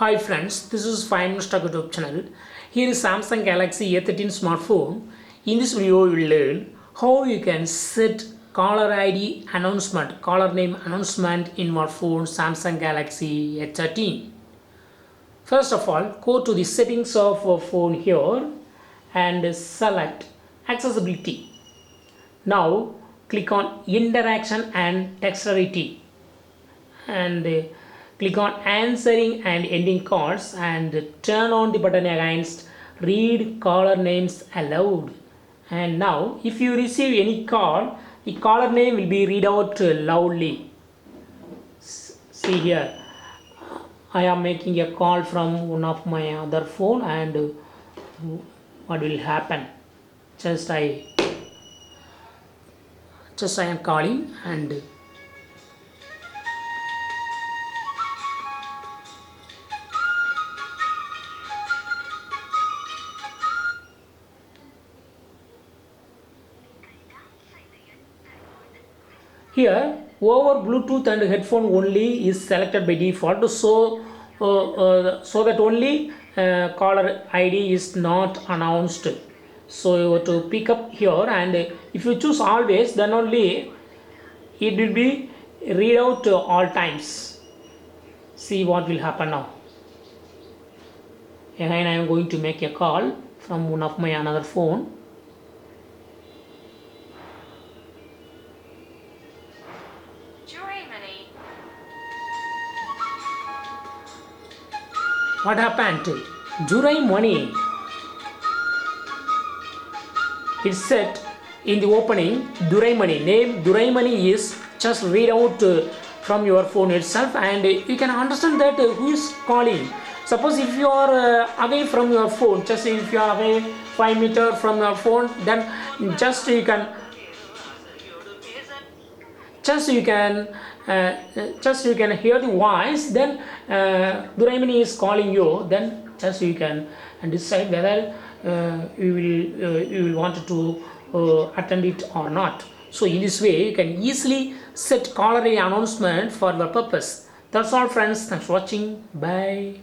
Hi friends, this is 5 Minutes Talk YouTube channel. Here is Samsung Galaxy A13 smartphone. In this video, you will learn how you can set caller ID announcement, caller name announcement in your phone Samsung Galaxy A13. First of all, go to the settings of your phone here and select accessibility. Now click on interaction and textuality and click on answering and ending calls and turn on the button against read caller names aloud. And now if you receive any call, the caller name will be read out loudly. See here, I am making a call from one of my other phone, and what will happen, just I am calling, and here over Bluetooth and headphone only is selected by default, so that only caller ID is not announced. So you have to pick up here, and if you choose always, then only it will be read out all times. See what will happen now. Again I am going to make a call from one of my another phone. What happened? Jurai money. It's set in the opening. Durai money. Name Durai money is just read out from your phone itself, and you can understand that who is calling. Suppose if you are away from your phone, just if you are away 5 meters from your phone, then just you can hear the voice. Then Duraimani is calling you. Then just you can decide whether you will want to attend it or not. So in this way you can easily set caller ID announcement for the purpose. That's all friends. Thanks for watching. Bye.